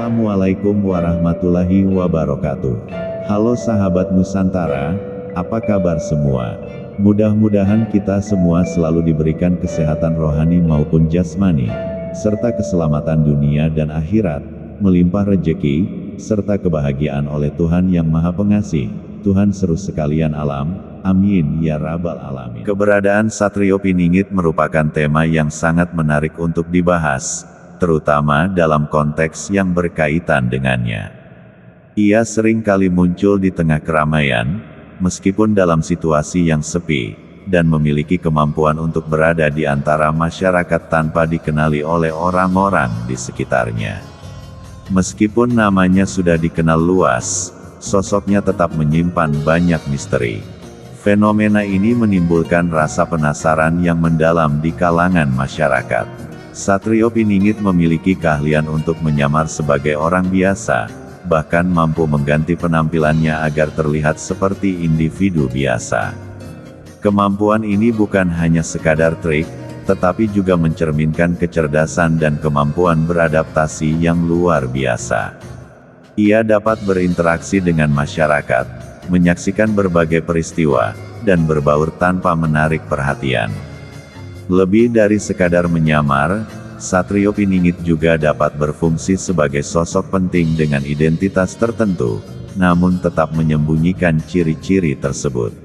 Assalamualaikum warahmatullahi wabarakatuh. Halo sahabat Nusantara, apa kabar semua? Mudah-mudahan kita semua selalu diberikan kesehatan rohani maupun jasmani, serta keselamatan dunia dan akhirat, melimpah rejeki, serta kebahagiaan oleh Tuhan yang Maha Pengasih, Tuhan seru sekalian alam, amin ya rabbal alamin. Keberadaan Satrio Piningit merupakan tema yang sangat menarik untuk dibahas, terutama dalam konteks yang berkaitan dengannya. Ia sering kali muncul di tengah keramaian, meskipun dalam situasi yang sepi, dan memiliki kemampuan untuk berada di antara masyarakat tanpa dikenali oleh orang-orang di sekitarnya. Meskipun namanya sudah dikenal luas, sosoknya tetap menyimpan banyak misteri. Fenomena ini menimbulkan rasa penasaran yang mendalam di kalangan masyarakat. Satrio Piningit memiliki keahlian untuk menyamar sebagai orang biasa, bahkan mampu mengganti penampilannya agar terlihat seperti individu biasa. Kemampuan ini bukan hanya sekadar trik, tetapi juga mencerminkan kecerdasan dan kemampuan beradaptasi yang luar biasa. Ia dapat berinteraksi dengan masyarakat, menyaksikan berbagai peristiwa, dan berbaur tanpa menarik perhatian. Lebih dari sekadar menyamar, Satrio Piningit juga dapat berfungsi sebagai sosok penting dengan identitas tertentu, namun tetap menyembunyikan ciri-ciri tersebut.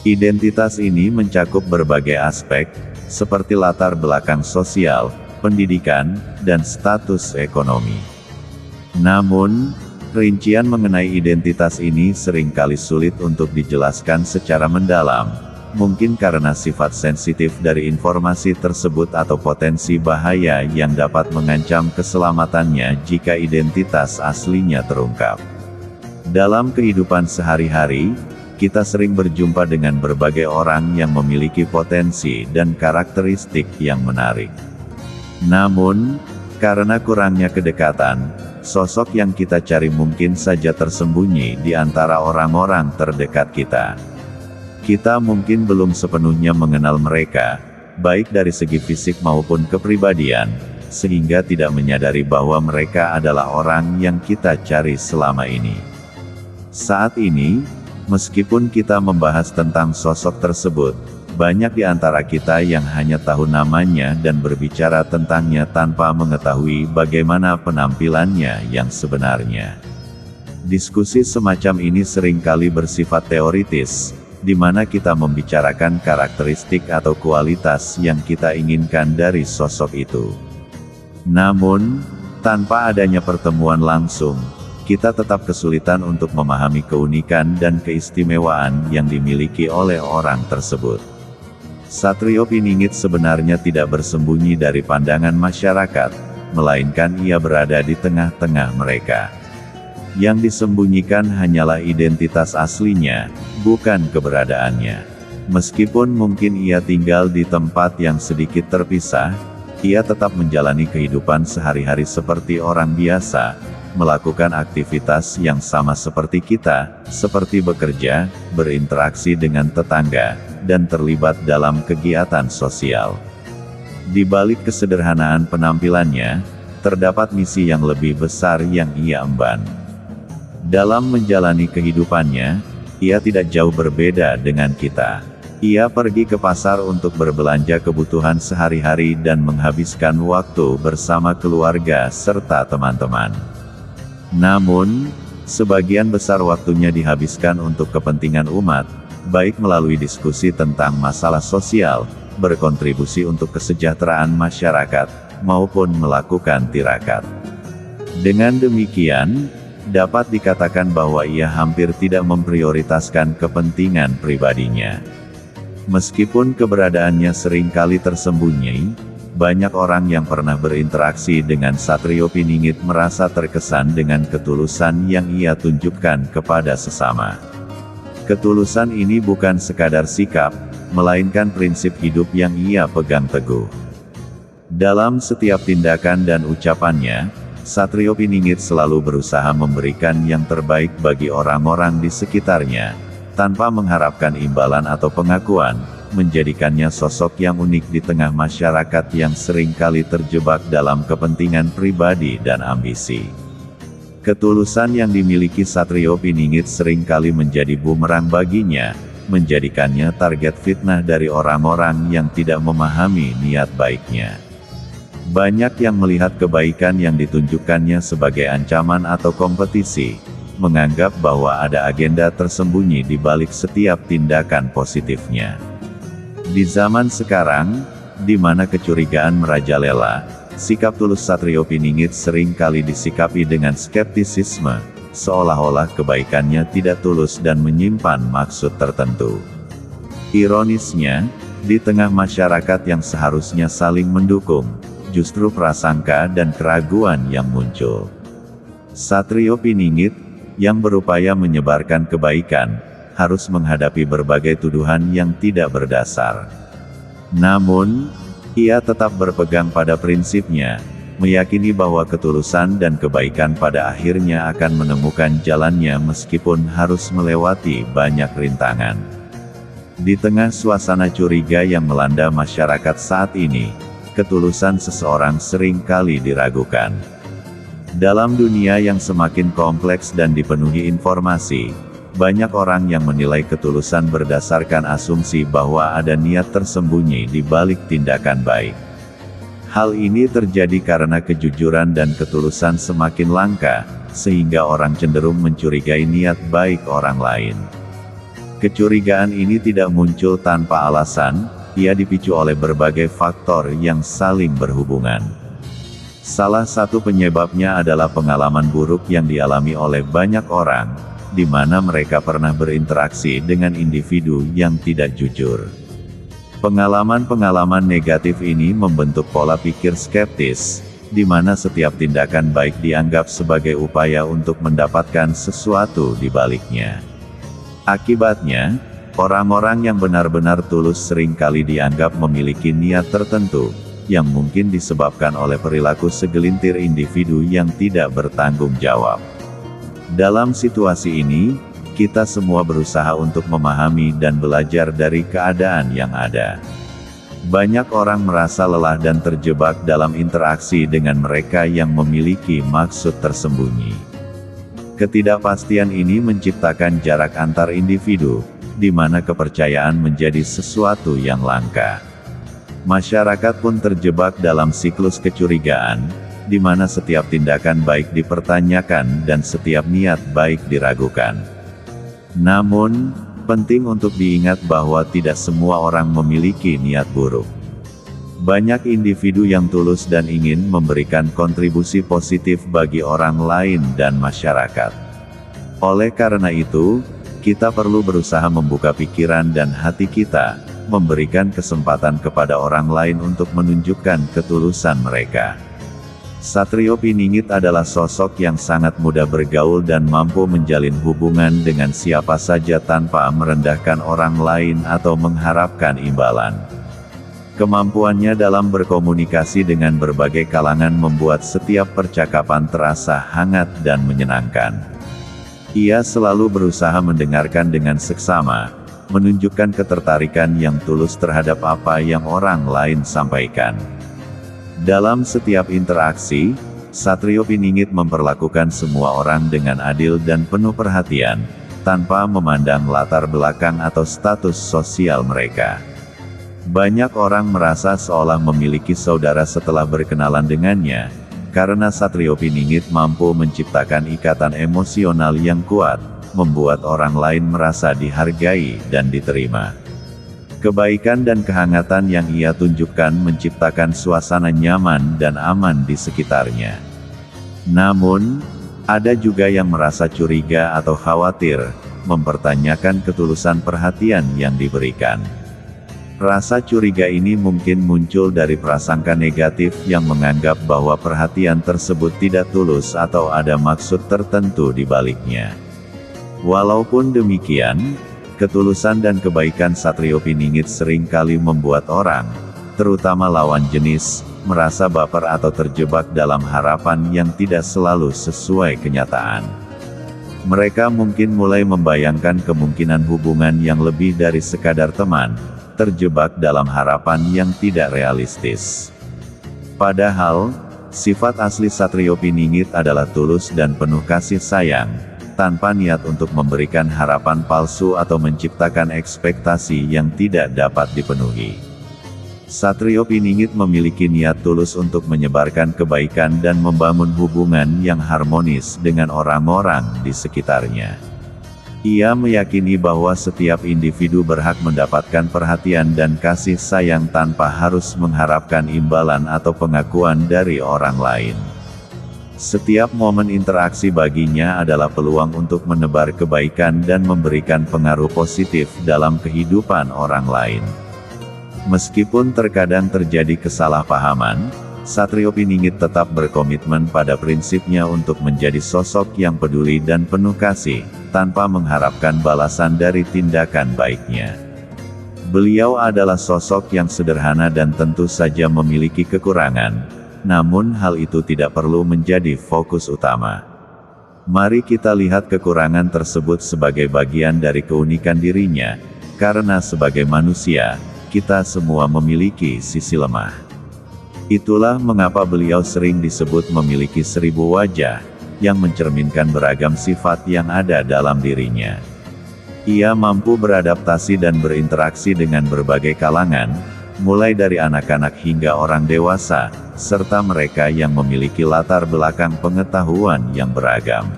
Identitas ini mencakup berbagai aspek, seperti latar belakang sosial, pendidikan, dan status ekonomi. Namun, rincian mengenai identitas ini seringkali sulit untuk dijelaskan secara mendalam, mungkin karena sifat sensitif dari informasi tersebut atau potensi bahaya yang dapat mengancam keselamatannya jika identitas aslinya terungkap. Dalam kehidupan sehari-hari, kita sering berjumpa dengan berbagai orang yang memiliki potensi dan karakteristik yang menarik. Namun, karena kurangnya kedekatan, sosok yang kita cari mungkin saja tersembunyi di antara orang-orang terdekat kita. Kita mungkin belum sepenuhnya mengenal mereka, baik dari segi fisik maupun kepribadian, sehingga tidak menyadari bahwa mereka adalah orang yang kita cari selama ini. Saat ini, meskipun kita membahas tentang sosok tersebut, banyak di antara kita yang hanya tahu namanya dan berbicara tentangnya tanpa mengetahui bagaimana penampilannya yang sebenarnya. Diskusi semacam ini seringkali bersifat teoritis, di mana kita membicarakan karakteristik atau kualitas yang kita inginkan dari sosok itu. Namun, tanpa adanya pertemuan langsung, kita tetap kesulitan untuk memahami keunikan dan keistimewaan yang dimiliki oleh orang tersebut. Satrio Piningit sebenarnya tidak bersembunyi dari pandangan masyarakat, melainkan ia berada di tengah-tengah mereka. Yang disembunyikan hanyalah identitas aslinya, bukan keberadaannya. Meskipun mungkin ia tinggal di tempat yang sedikit terpisah, ia tetap menjalani kehidupan sehari-hari seperti orang biasa, melakukan aktivitas yang sama seperti kita, seperti bekerja, berinteraksi dengan tetangga, dan terlibat dalam kegiatan sosial. Di balik kesederhanaan penampilannya, terdapat misi yang lebih besar yang ia emban. Dalam menjalani kehidupannya, ia tidak jauh berbeda dengan kita. Ia pergi ke pasar untuk berbelanja kebutuhan sehari-hari dan menghabiskan waktu bersama keluarga serta teman-teman. Namun, sebagian besar waktunya dihabiskan untuk kepentingan umat, baik melalui diskusi tentang masalah sosial, berkontribusi untuk kesejahteraan masyarakat, maupun melakukan tirakat. Dengan demikian, dapat dikatakan bahwa ia hampir tidak memprioritaskan kepentingan pribadinya. Meskipun keberadaannya seringkali tersembunyi, banyak orang yang pernah berinteraksi dengan Satrio Piningit merasa terkesan dengan ketulusan yang ia tunjukkan kepada sesama. Ketulusan ini bukan sekadar sikap, melainkan prinsip hidup yang ia pegang teguh. Dalam setiap tindakan dan ucapannya, Satrio Piningit selalu berusaha memberikan yang terbaik bagi orang-orang di sekitarnya, tanpa mengharapkan imbalan atau pengakuan, menjadikannya sosok yang unik di tengah masyarakat yang seringkali terjebak dalam kepentingan pribadi dan ambisi. Ketulusan yang dimiliki Satrio Piningit seringkali menjadi bumerang baginya, menjadikannya target fitnah dari orang-orang yang tidak memahami niat baiknya. Banyak yang melihat kebaikan yang ditunjukkannya sebagai ancaman atau kompetisi, menganggap bahwa ada agenda tersembunyi di balik setiap tindakan positifnya. Di zaman sekarang, di mana kecurigaan merajalela, sikap tulus Satrio Piningit sering kali disikapi dengan skeptisisme, seolah-olah kebaikannya tidak tulus dan menyimpan maksud tertentu. Ironisnya, di tengah masyarakat yang seharusnya saling mendukung, justru prasangka dan keraguan yang muncul. Satrio Piningit, yang berupaya menyebarkan kebaikan, harus menghadapi berbagai tuduhan yang tidak berdasar. Namun, ia tetap berpegang pada prinsipnya, meyakini bahwa ketulusan dan kebaikan pada akhirnya akan menemukan jalannya meskipun harus melewati banyak rintangan. Di tengah suasana curiga yang melanda masyarakat saat ini, ketulusan seseorang sering kali diragukan. Dalam dunia yang semakin kompleks dan dipenuhi informasi, banyak orang yang menilai ketulusan berdasarkan asumsi bahwa ada niat tersembunyi di balik tindakan baik. Hal ini terjadi karena kejujuran dan ketulusan semakin langka, sehingga orang cenderung mencurigai niat baik orang lain. Kecurigaan ini tidak muncul tanpa alasan, ia dipicu oleh berbagai faktor yang saling berhubungan. Salah satu penyebabnya adalah pengalaman buruk yang dialami oleh banyak orang, di mana mereka pernah berinteraksi dengan individu yang tidak jujur. Pengalaman-pengalaman negatif ini membentuk pola pikir skeptis, di mana setiap tindakan baik dianggap sebagai upaya untuk mendapatkan sesuatu di baliknya. Akibatnya, orang-orang yang benar-benar tulus seringkali dianggap memiliki niat tertentu, yang mungkin disebabkan oleh perilaku segelintir individu yang tidak bertanggung jawab. Dalam situasi ini, kita semua berusaha untuk memahami dan belajar dari keadaan yang ada. Banyak orang merasa lelah dan terjebak dalam interaksi dengan mereka yang memiliki maksud tersembunyi. Ketidakpastian ini menciptakan jarak antar individu, di mana kepercayaan menjadi sesuatu yang langka. Masyarakat pun terjebak dalam siklus kecurigaan, di mana setiap tindakan baik dipertanyakan dan setiap niat baik diragukan. Namun, penting untuk diingat bahwa tidak semua orang memiliki niat buruk. Banyak individu yang tulus dan ingin memberikan kontribusi positif bagi orang lain dan masyarakat. Oleh karena itu, kita perlu berusaha membuka pikiran dan hati kita, memberikan kesempatan kepada orang lain untuk menunjukkan ketulusan mereka. Satrio Piningit adalah sosok yang sangat mudah bergaul dan mampu menjalin hubungan dengan siapa saja tanpa merendahkan orang lain atau mengharapkan imbalan. Kemampuannya dalam berkomunikasi dengan berbagai kalangan membuat setiap percakapan terasa hangat dan menyenangkan. Ia selalu berusaha mendengarkan dengan seksama, menunjukkan ketertarikan yang tulus terhadap apa yang orang lain sampaikan. Dalam setiap interaksi, Satrio Piningit memperlakukan semua orang dengan adil dan penuh perhatian, tanpa memandang latar belakang atau status sosial mereka. Banyak orang merasa seolah memiliki saudara setelah berkenalan dengannya, karena Satrio Piningit mampu menciptakan ikatan emosional yang kuat, membuat orang lain merasa dihargai dan diterima. Kebaikan dan kehangatan yang ia tunjukkan menciptakan suasana nyaman dan aman di sekitarnya. Namun, ada juga yang merasa curiga atau khawatir, mempertanyakan ketulusan perhatian yang diberikan. Rasa curiga ini mungkin muncul dari prasangka negatif yang menganggap bahwa perhatian tersebut tidak tulus atau ada maksud tertentu di baliknya. Walaupun demikian, ketulusan dan kebaikan Satrio Piningit seringkali membuat orang, terutama lawan jenis, merasa baper atau terjebak dalam harapan yang tidak selalu sesuai kenyataan. Mereka mungkin mulai membayangkan kemungkinan hubungan yang lebih dari sekadar teman, terjebak dalam harapan yang tidak realistis. Padahal, Sifat asli Satrio Piningit adalah tulus dan penuh kasih sayang, tanpa niat untuk memberikan harapan palsu atau menciptakan ekspektasi yang tidak dapat dipenuhi. Satrio Piningit memiliki niat tulus untuk menyebarkan kebaikan dan membangun hubungan yang harmonis dengan orang-orang di sekitarnya. Ia meyakini bahwa setiap individu berhak mendapatkan perhatian dan kasih sayang tanpa harus mengharapkan imbalan atau pengakuan dari orang lain. Setiap momen interaksi baginya adalah peluang untuk menebar kebaikan dan memberikan pengaruh positif dalam kehidupan orang lain. Meskipun terkadang terjadi kesalahpahaman, Satrio Piningit tetap berkomitmen pada prinsipnya untuk menjadi sosok yang peduli dan penuh kasih, tanpa mengharapkan balasan dari tindakan baiknya. Beliau adalah sosok yang sederhana dan tentu saja memiliki kekurangan, namun hal itu tidak perlu menjadi fokus utama. Mari kita lihat kekurangan tersebut sebagai bagian dari keunikan dirinya, karena sebagai manusia, kita semua memiliki sisi lemah. Itulah mengapa beliau sering disebut memiliki 1000 wajah, yang mencerminkan beragam sifat yang ada dalam dirinya. Ia mampu beradaptasi dan berinteraksi dengan berbagai kalangan, mulai dari anak-anak hingga orang dewasa, serta mereka yang memiliki latar belakang pengetahuan yang beragam.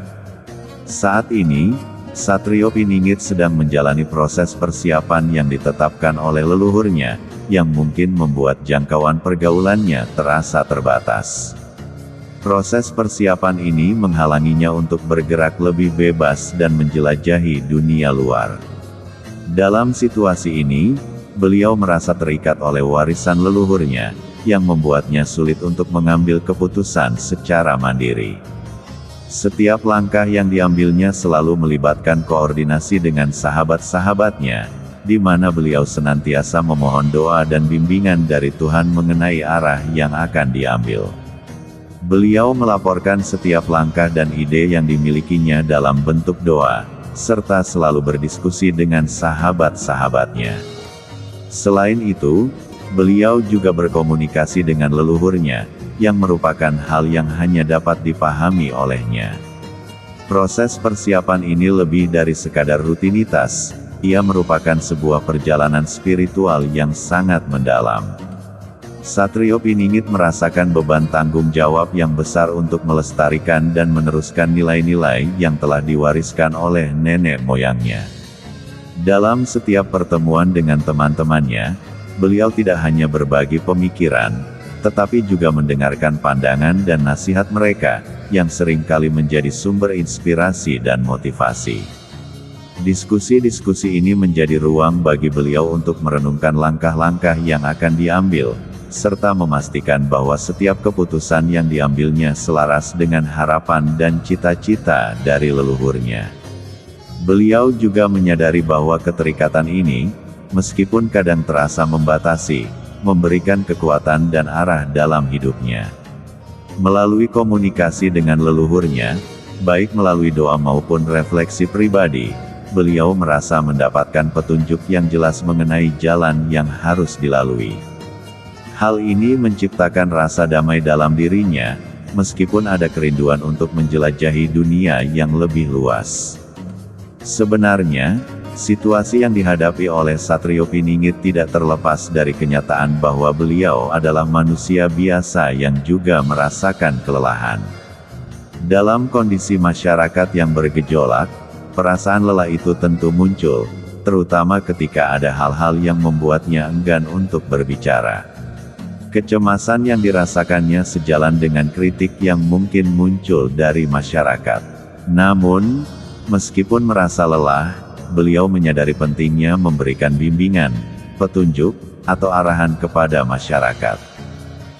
Saat ini, Satrio Piningit sedang menjalani proses persiapan yang ditetapkan oleh leluhurnya, yang mungkin membuat jangkauan pergaulannya terasa terbatas. Proses persiapan ini menghalanginya untuk bergerak lebih bebas dan menjelajahi dunia luar. Dalam situasi ini, beliau merasa terikat oleh warisan leluhurnya, yang membuatnya sulit untuk mengambil keputusan secara mandiri. Setiap langkah yang diambilnya selalu melibatkan koordinasi dengan sahabat-sahabatnya, di mana beliau senantiasa memohon doa dan bimbingan dari Tuhan mengenai arah yang akan diambil. Beliau melaporkan setiap langkah dan ide yang dimilikinya dalam bentuk doa, serta selalu berdiskusi dengan sahabat-sahabatnya. Selain itu, beliau juga berkomunikasi dengan leluhurnya, yang merupakan hal yang hanya dapat dipahami olehnya. Proses persiapan ini lebih dari sekadar rutinitas, ia merupakan sebuah perjalanan spiritual yang sangat mendalam. Satrio Piningit merasakan beban tanggung jawab yang besar untuk melestarikan dan meneruskan nilai-nilai yang telah diwariskan oleh nenek moyangnya. Dalam setiap pertemuan dengan teman-temannya, beliau tidak hanya berbagi pemikiran, tetapi juga mendengarkan pandangan dan nasihat mereka, yang seringkali menjadi sumber inspirasi dan motivasi. Diskusi-diskusi ini menjadi ruang bagi beliau untuk merenungkan langkah-langkah yang akan diambil, serta memastikan bahwa setiap keputusan yang diambilnya selaras dengan harapan dan cita-cita dari leluhurnya. Beliau juga menyadari bahwa keterikatan ini, meskipun kadang terasa membatasi, memberikan kekuatan dan arah dalam hidupnya. Melalui komunikasi dengan leluhurnya, baik melalui doa maupun refleksi pribadi, beliau merasa mendapatkan petunjuk yang jelas mengenai jalan yang harus dilalui. Hal ini menciptakan rasa damai dalam dirinya, meskipun ada kerinduan untuk menjelajahi dunia yang lebih luas. Sebenarnya, situasi yang dihadapi oleh Satrio Piningit tidak terlepas dari kenyataan bahwa beliau adalah manusia biasa yang juga merasakan kelelahan. Dalam kondisi masyarakat yang bergejolak, perasaan lelah itu tentu muncul, terutama ketika ada hal-hal yang membuatnya enggan untuk berbicara. Kecemasan yang dirasakannya sejalan dengan kritik yang mungkin muncul dari masyarakat. Namun, meskipun merasa lelah, beliau menyadari pentingnya memberikan bimbingan, petunjuk, atau arahan kepada masyarakat.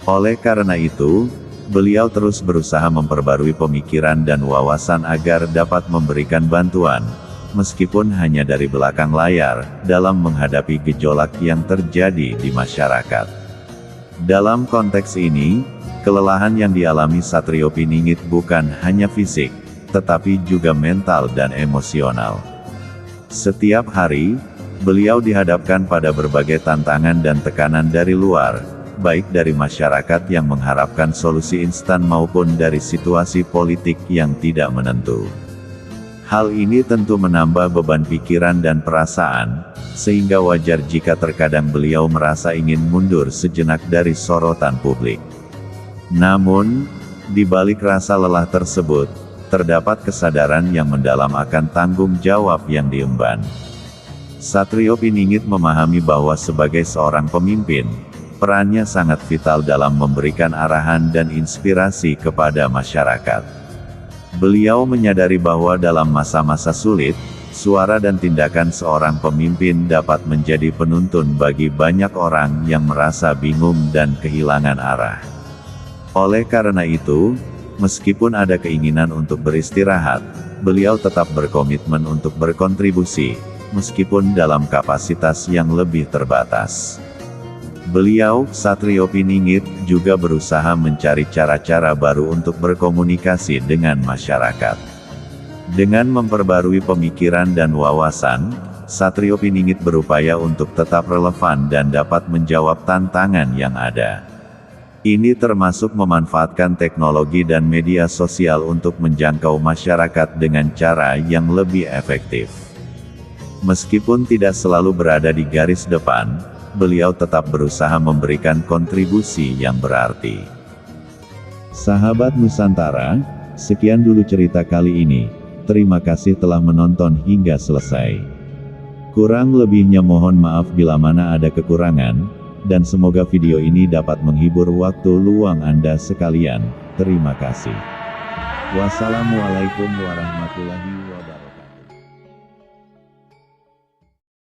Oleh karena itu, beliau terus berusaha memperbarui pemikiran dan wawasan agar dapat memberikan bantuan, meskipun hanya dari belakang layar, dalam menghadapi gejolak yang terjadi di masyarakat. Dalam konteks ini, kelelahan yang dialami Satrio Piningit bukan hanya fisik, tetapi juga mental dan emosional. Setiap hari, beliau dihadapkan pada berbagai tantangan dan tekanan dari luar, baik dari masyarakat yang mengharapkan solusi instan maupun dari situasi politik yang tidak menentu. Hal ini tentu menambah beban pikiran dan perasaan, sehingga wajar jika terkadang beliau merasa ingin mundur sejenak dari sorotan publik. Namun, di balik rasa lelah tersebut, terdapat kesadaran yang mendalam akan tanggung jawab yang diemban. Satrio Piningit memahami bahwa sebagai seorang pemimpin, perannya sangat vital dalam memberikan arahan dan inspirasi kepada masyarakat. Beliau menyadari bahwa dalam masa-masa sulit, suara dan tindakan seorang pemimpin dapat menjadi penuntun bagi banyak orang yang merasa bingung dan kehilangan arah. Oleh karena itu, meskipun ada keinginan untuk beristirahat, beliau tetap berkomitmen untuk berkontribusi, meskipun dalam kapasitas yang lebih terbatas. Beliau, Satrio Piningit, juga berusaha mencari cara-cara baru untuk berkomunikasi dengan masyarakat. Dengan memperbarui pemikiran dan wawasan, Satrio Piningit berupaya untuk tetap relevan dan dapat menjawab tantangan yang ada. Ini termasuk memanfaatkan teknologi dan media sosial untuk menjangkau masyarakat dengan cara yang lebih efektif. Meskipun tidak selalu berada di garis depan, beliau tetap berusaha memberikan kontribusi yang berarti. Sahabat Nusantara, sekian dulu cerita kali ini. Terima kasih telah menonton hingga selesai. Kurang lebihnya mohon maaf bila mana ada kekurangan, dan semoga video ini dapat menghibur waktu luang Anda sekalian. Terima kasih. Wassalamualaikum warahmatullahi wabarakatuh.